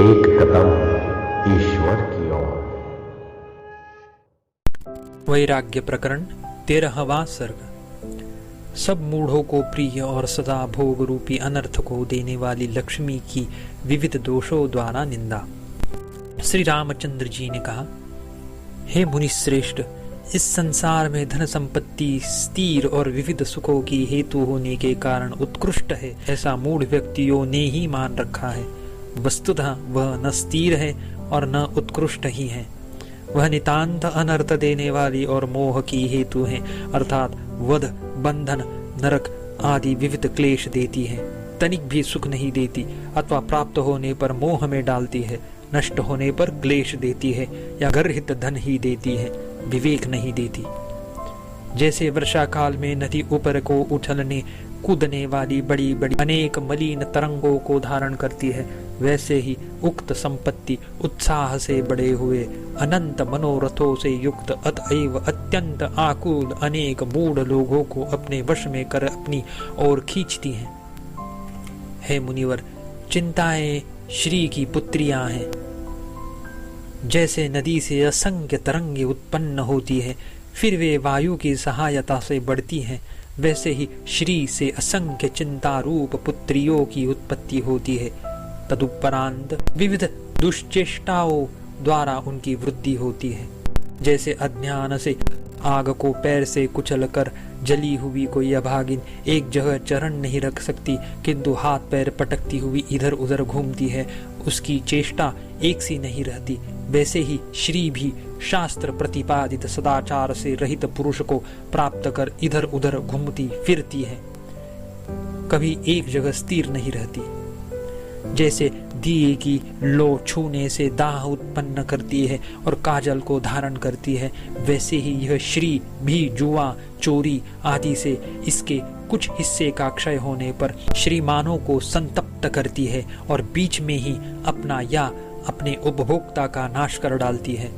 एक कदम ईश्वर की ओर। वैराग्य प्रकरण 13वां सर्ग। सब मूढ़ों को प्रिय और सदा भोग रूपी अनर्थ को देने वाली लक्ष्मी की विविध दोषों द्वारा निंदा। श्री रामचंद्र जी ने कहा, हे मुनिश्रेष्ठ, इस संसार में धन संपत्ति स्थिर और विविध सुखों की हेतु होने के कारण उत्कृष्ट है, ऐसा मूढ़ व्यक्तियों ने ही मान रखा है। वस्तुतः वह न स्थिर है और न उत्कृष्ट ही है। वह नितांत अनर्थ देने वाली और मोह की हेतु है, अर्थात वध, बंधन, नरक आदि विविध क्लेश देती है। तनिक भी सुख नहीं देती, अथवा प्राप्त होने पर मोह में डालती है, नष्ट होने पर क्लेश देती है, या गर्हित धन ही देती है, विवेक नहीं देती। जैसे वर्षा काल में नदी ऊपर को उछलने कूदने वाली बड़ी बड़ी अनेक मलिन तरंगों को धारण करती है, वैसे ही उक्त संपत्ति उत्साह से बड़े हुए अनंत मनोरथों से युक्त अतएव अत्यंत आकुल अनेक मूढ़ लोगों को अपने वश में कर अपनी ओर खींचती हैं। हे मुनिवर, चिंताएं श्री की पुत्रियां हैं। जैसे नदी से असंख्य तरंगे उत्पन्न होती है, फिर वे वायु की सहायता से बढ़ती हैं, वैसे ही श्री से असंख्य चिंता रूप पुत्रियों की उत्पत्ति होती है। तदुपरांत विविध दुष्चेष्टाओं द्वारा उनकी वृद्धि होती है। जैसे अज्ञान से आग को पैर से कुचल कर जली हुई कोई अभागिन एक जगह चरण नहीं रख सकती, किंतु हाथ पैर पटकती हुई इधर उधर घूमती है, उसकी चेष्टा एक सी नहीं रहती, वैसे ही श्री भी शास्त्र प्रतिपादित सदाचार से रहित पुरुष को प्राप्त कर इधर उधर घूमती फिरती है, कभी एक जगह स्थिर नहीं रहती। जैसे दिए की लो छूने से दाह उत्पन्न करती है और काजल को धारण करती है, वैसे ही यह श्री भी जुआ, चोरी आदि से इसके कुछ हिस्से का क्षय होने पर श्रीमानों को संतप्त करती है और बीच में ही अपना या अपने उपभोक्ता का नाश कर डालती है।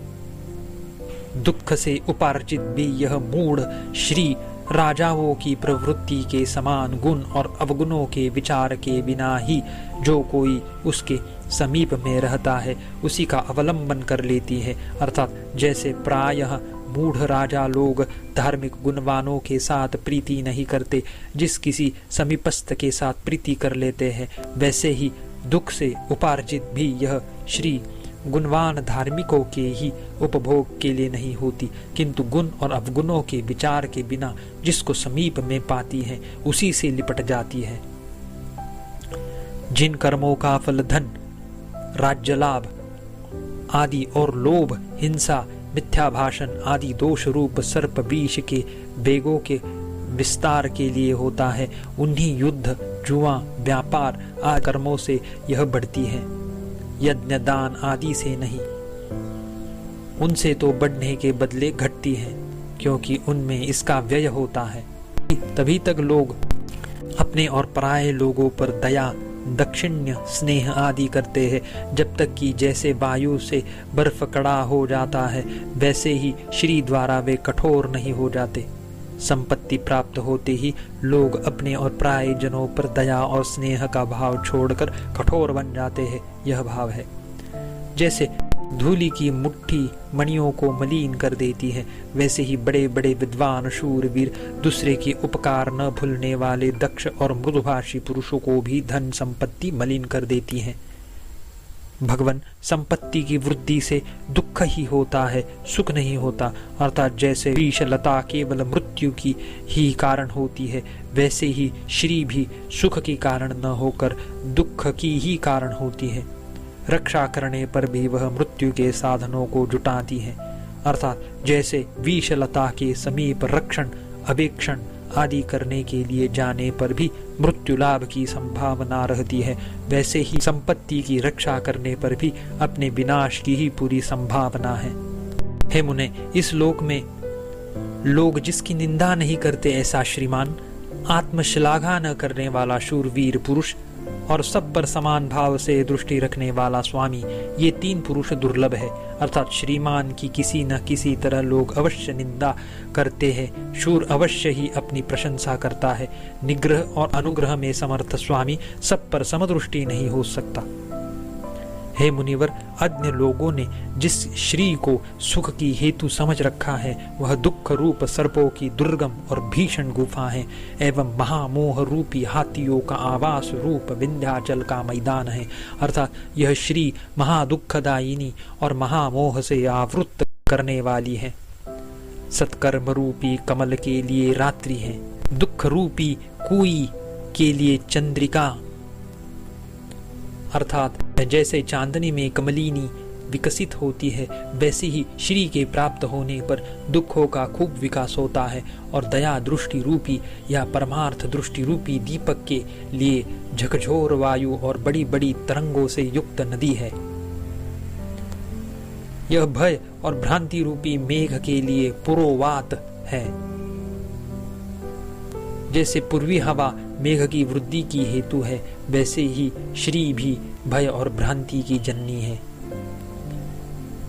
दुख से उपार्जित भी यह मूढ़ श्री राजाओं की प्रवृत्ति के समान गुण और अवगुणों के विचार के बिना ही जो कोई उसके समीप में रहता है उसी का अवलंबन कर लेती है। अर्थात जैसे प्रायः मूढ़ राजा लोग धार्मिक गुणवानों के साथ प्रीति नहीं करते, जिस किसी समीपस्थ के साथ प्रीति कर लेते हैं, वैसे ही दुख से उपार्जित भी यह श्री गुणवान धार्मिकों के ही उपभोग के लिए नहीं होती, किंतु गुण और अवगुणों के विचार के बिना जिसको समीप में पाती है उसी से लिपट जाती है। जिन कर्मों का फल धन, राज्य लाभ आदि और लोभ, हिंसा, मिथ्या भाषण आदि दोष रूप सर्प विष के वेगों के विस्तार के लिए होता है, उन्हीं युद्ध, जुआ, व्यापार आदि कर्मों से यह बढ़ती है, यज्ञ दान आदि से नहीं। उनसे तो बढ़ने के बदले घटती है, क्योंकि उनमें इसका व्यय होता है। तभी तक लोग अपने और पराये लोगों पर दया, दक्षिण्य, स्नेह आदि करते हैं, जब तक कि जैसे वायु से बर्फ कड़ा हो जाता है, वैसे ही श्री द्वारा वे कठोर नहीं हो जाते। संपत्ति प्राप्त होते ही लोग अपने और पराये जनों पर दया और स्नेह का भाव छोड़कर कठोर बन जाते हैं। यह भाव है जैसे धूलि की मुट्ठी मणियों को मलिन कर देती है, वैसे ही बड़े बड़े विद्वान शूरवीर दूसरे की उपकार न भूलने वाले दक्ष और मृदुभाषी पुरुषों को भी धन संपत्ति मलिन कर देती है। भगवान, संपत्ति की वृद्धि से दुख ही होता है, सुख नहीं होता। अर्थात जैसे विषलता केवल मृत्यु की ही कारण होती है, वैसे ही श्री भी सुख की कारण न होकर दुख की ही कारण होती है। रक्षा करने पर भी वह मृत्यु के साधनों को जुटाती है। अर्थात जैसे विषलता के समीप रक्षण, अवेक्षण आदि करने के लिए जाने पर भी मृत्यु लाभ की संभावना रहती है, वैसे ही संपत्ति की रक्षा करने पर भी अपने विनाश की ही पूरी संभावना है। हे मुने, इस लोक में लोग जिसकी निंदा नहीं करते ऐसा श्रीमान, आत्मश्लाघा न करने वाला शूरवीर पुरुष और सब पर समान भाव से दृष्टि रखने वाला स्वामी, ये तीन पुरुष दुर्लभ है। अर्थात श्रीमान की किसी न किसी तरह लोग अवश्य निंदा करते हैं, शूर अवश्य ही अपनी प्रशंसा करता है। निग्रह और अनुग्रह में समर्थ स्वामी सब पर समदृष्टि नहीं हो सकता। हे मुनिवर, अन्य लोगों ने जिस श्री को सुख की हेतु समझ रखा है वह दुख रूप सर्पों की दुर्गम और भीषण गुफा है एवं महामोह रूपी हाथियों का आवास रूप विंध्याचल का मैदान है। अर्थात यह श्री महादुखदायिनी और महामोह से आवृत्त करने वाली है। सत्कर्म रूपी कमल के लिए रात्रि है, दुख रूपी कुई के लिए चंद्रिका, अर्थात जैसे चांदनी में कमलिनी विकसित होती है वैसे ही श्री के प्राप्त होने पर दुखों का खूब विकास होता है और दया दृष्टि रूपी या परमार्थ दृष्टि रूपी दीपक के लिए झकझोर वायु और बड़ी बड़ी तरंगों से युक्त नदी है। यह भय और भ्रांति रूपी मेघ के लिए पुरोवात है। जैसे पूर्वी हवा मेघ की वृद्धि की हेतु है वैसे ही श्री भी भय और भ्रांति की जननी है।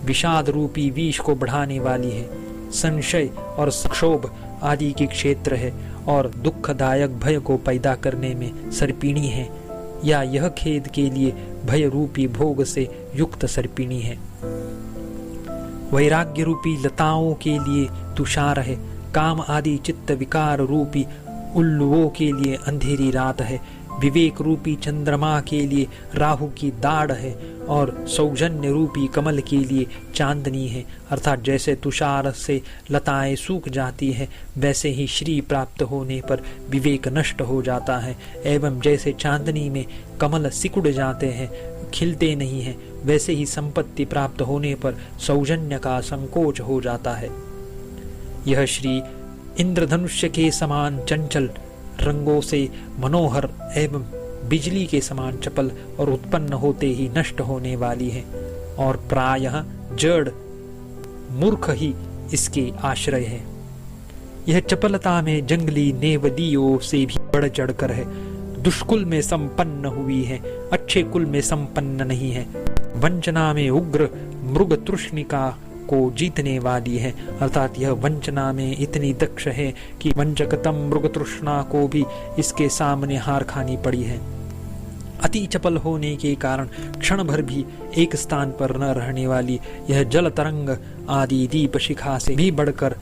विषाद रूपी विष को बढ़ाने वाली है, संशय और क्षोभ आदि के क्षेत्र है और दुखदायक भय को पैदा करने में सर्पिणी है, या यह खेद के लिए भय रूपी भोग से युक्त सर्पिणी है। वैराग्य रूपी लताओं के लिए तुषार है, काम आदि चित्त विकार रूपी उल्लुओं के लिए अंधेरी रात है, विवेक रूपी चंद्रमा के लिए राहु की दाढ़ है और सौजन्य रूपी कमल के लिए चांदनी है। अर्थात जैसे तुषार से लताएं सूख जाती है वैसे ही श्री प्राप्त होने पर विवेक नष्ट हो जाता है, एवं जैसे चांदनी में कमल सिकुड़ जाते हैं, खिलते नहीं हैं, वैसे ही संपत्ति प्राप्त होने पर सौजन्य का संकोच हो जाता है। यह श्री इंद्रधनुष्य के समान चंचल, रंगों से मनोहर एवं बिजली के समान चपल और उत्पन्न होते ही नष्ट होने वाली है और प्रायः जड़ मूर्ख ही इसके आश्रय है। यह चपलता में जंगली नेवदियों से भी बढ़ चढ़कर है, दुष्कुल में संपन्न हुई है, अच्छे कुल में संपन्न नहीं है, वंचना में उग्र मृग तृष्णिका को जीतने वाली है। अर्थात यह वंचना में इतनी दक्ष है कि वंचकतम मृग तृष्णा को भी इसके सामने हार खानी पड़ी है। अति चपल होने के कारण क्षण भर भी एक स्थान पर न रहने वाली यह जल तरंग आदि दीप शिखा से भी बढ़कर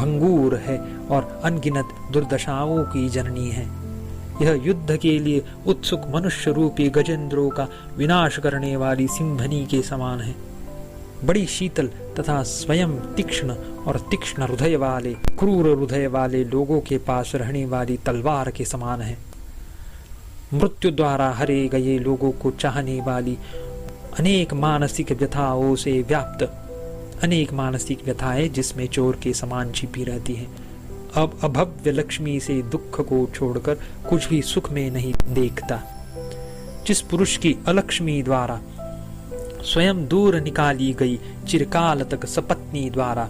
भंगूर है और अनगिनत दुर्दशाओं की जननी है। यह युद्ध के लिए उत्सुक मनुष्य रूपी गजेंद्रों का विनाश करने वाली सिंहनी के समान है, बड़ी शीतल तथा स्वयं तीक्ष्ण और तीक्ष्ण हृदय वाले, क्रूर हृदय वाले लोगों के पास रहने वाली तलवार के समान है। मृत्यु द्वारा हरे गए लोगों को चाहने वाली अनेक मानसिक व्यथाओं से व्याप्त, अनेक मानसिक व्यथाएं जिसमें चोर के समान छिपी रहती है। अब अभव्य लक्ष्मी से दुख को छोड़कर कुछ भी सुख में नहीं देखता। जिस पुरुष की अलक्ष्मी द्वारा स्वयं दूर निकाली गई चिरकाल तक सपत्नी द्वारा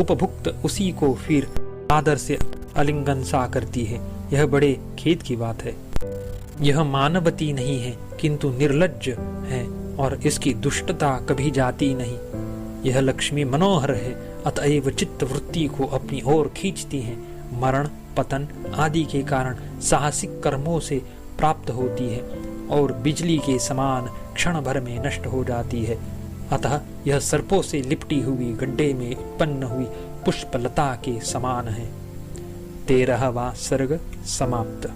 उपभुक्त उसी को फिर आदर से आलिंगन सा करती है, यह बड़े खेद की बात है। यह मानवती नहीं है किंतु निर्लज्ज है और इसकी दुष्टता कभी जाती नहीं। यह लक्ष्मी मनोहर है, अतएव चित्त वृत्ति को अपनी ओर खींचती है, मरण पतन आदि के कारण साहसिक कर्मों से प्राप्त होती है और बिजली के समान क्षण भर में नष्ट हो जाती है। अतः यह सर्पों से लिपटी हुई गड्ढे में उत्पन्न हुई पुष्पलता के समान है। 13वां सर्ग समाप्त।